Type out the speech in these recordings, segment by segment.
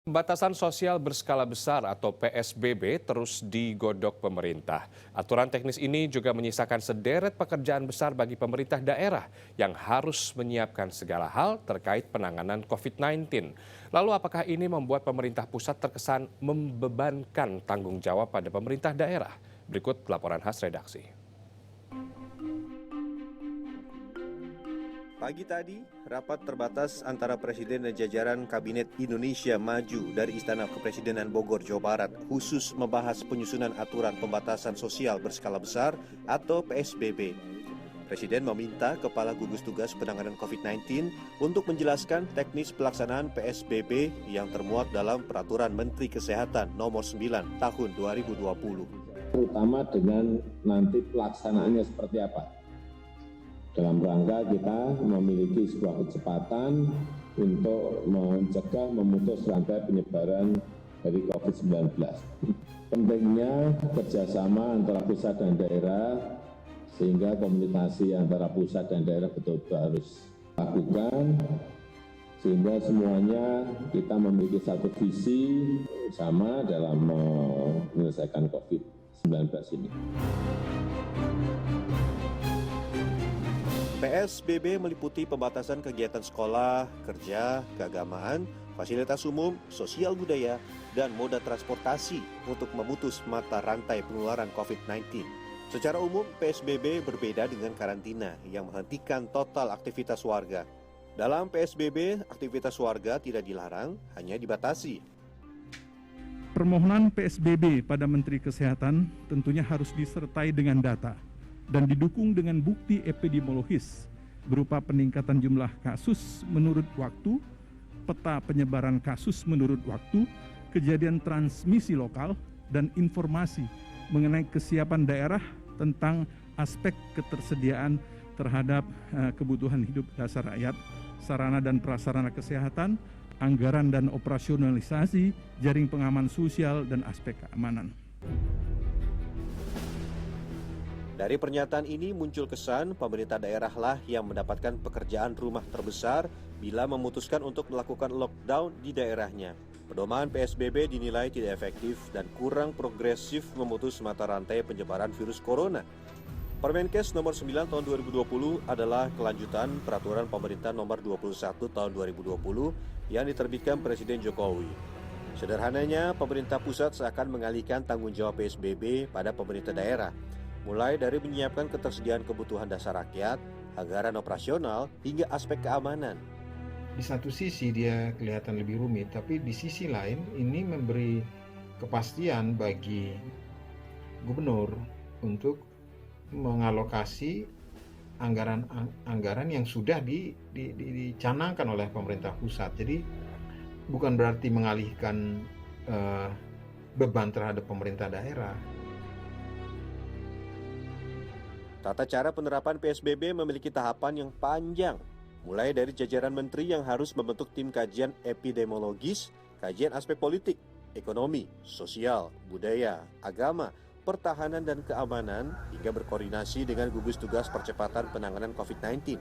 Pembatasan sosial berskala besar atau PSBB terus digodok pemerintah. Aturan teknis ini juga menyisakan sederet pekerjaan besar bagi pemerintah daerah yang harus menyiapkan segala hal terkait penanganan COVID-19. Lalu apakah ini membuat pemerintah pusat terkesan membebankan tanggung jawab pada pemerintah daerah? Berikut laporan khas redaksi. Pagi tadi, rapat terbatas antara Presiden dan jajaran Kabinet Indonesia Maju dari Istana Kepresidenan Bogor, Jawa Barat khusus membahas penyusunan aturan pembatasan sosial berskala besar atau PSBB. Presiden meminta Kepala Gugus Tugas Penanganan COVID-19 untuk menjelaskan teknis pelaksanaan PSBB yang termuat dalam Peraturan Menteri Kesehatan Nomor 9 Tahun 2020. Terutama dengan nanti pelaksanaannya seperti apa. Dalam rangka kita memiliki sebuah kecepatan untuk mencegah memutus rantai penyebaran dari COVID-19. Pentingnya kerjasama antara pusat dan daerah, sehingga komunikasi antara pusat dan daerah betul-betul harus lakukan, sehingga semuanya kita memiliki satu visi sama dalam menyelesaikan COVID-19 ini. PSBB meliputi pembatasan kegiatan sekolah, kerja, keagamaan, fasilitas umum, sosial budaya, dan moda transportasi untuk memutus mata rantai penularan COVID-19. Secara umum, PSBB berbeda dengan karantina yang menghentikan total aktivitas warga. Dalam PSBB, aktivitas warga tidak dilarang, hanya dibatasi. Permohonan PSBB pada Menteri Kesehatan tentunya harus disertai dengan data dan didukung dengan bukti epidemiologis berupa peningkatan jumlah kasus menurut waktu, peta penyebaran kasus menurut waktu, kejadian transmisi lokal, dan informasi mengenai kesiapan daerah tentang aspek ketersediaan terhadap kebutuhan hidup dasar rakyat, sarana dan prasarana kesehatan, anggaran dan operasionalisasi, jaring pengaman sosial, dan aspek keamanan. Dari pernyataan ini muncul kesan pemerintah daerahlah yang mendapatkan pekerjaan rumah terbesar bila memutuskan untuk melakukan lockdown di daerahnya. Pedoman PSBB dinilai tidak efektif dan kurang progresif memutus mata rantai penyebaran virus corona. Permenkes nomor 9 tahun 2020 adalah kelanjutan peraturan pemerintah nomor 21 tahun 2020 yang diterbitkan Presiden Jokowi. Sederhananya, pemerintah pusat seakan mengalihkan tanggung jawab PSBB pada pemerintah daerah, mulai dari menyiapkan ketersediaan kebutuhan dasar rakyat, anggaran operasional, hingga aspek keamanan. Di satu sisi dia kelihatan lebih rumit, tapi di sisi lain ini memberi kepastian bagi gubernur untuk mengalokasi anggaran yang sudah dicanangkan oleh pemerintah pusat. Jadi bukan berarti mengalihkan beban terhadap pemerintah daerah. Tata cara penerapan PSBB memiliki tahapan yang panjang, mulai dari jajaran menteri yang harus membentuk tim kajian epidemiologis, kajian aspek politik, ekonomi, sosial, budaya, agama, pertahanan dan keamanan, hingga berkoordinasi dengan gugus tugas percepatan penanganan COVID-19.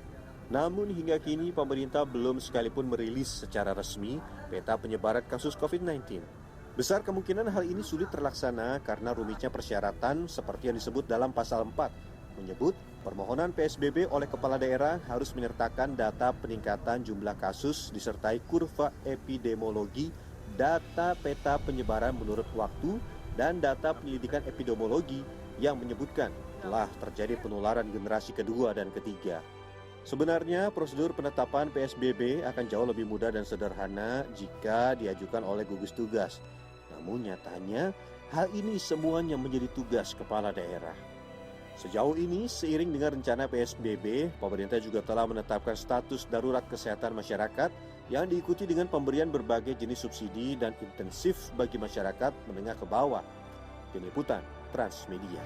Namun hingga kini pemerintah belum sekalipun merilis secara resmi peta penyebaran kasus COVID-19. Besar kemungkinan hal ini sulit terlaksana karena rumitnya persyaratan seperti yang disebut dalam pasal 4, menyebut permohonan PSBB oleh kepala daerah harus menyertakan data peningkatan jumlah kasus disertai kurva epidemiologi, data peta penyebaran menurut waktu, dan data penyelidikan epidemiologi yang menyebutkan telah terjadi penularan generasi kedua dan ketiga. Sebenarnya prosedur penetapan PSBB akan jauh lebih mudah dan sederhana jika diajukan oleh gugus tugas. Namun nyatanya hal ini semuanya menjadi tugas kepala daerah. Sejauh ini, seiring dengan rencana PSBB, pemerintah juga telah menetapkan status darurat kesehatan masyarakat yang diikuti dengan pemberian berbagai jenis subsidi dan intensif bagi masyarakat menengah ke bawah. Tim Liputan Transmedia.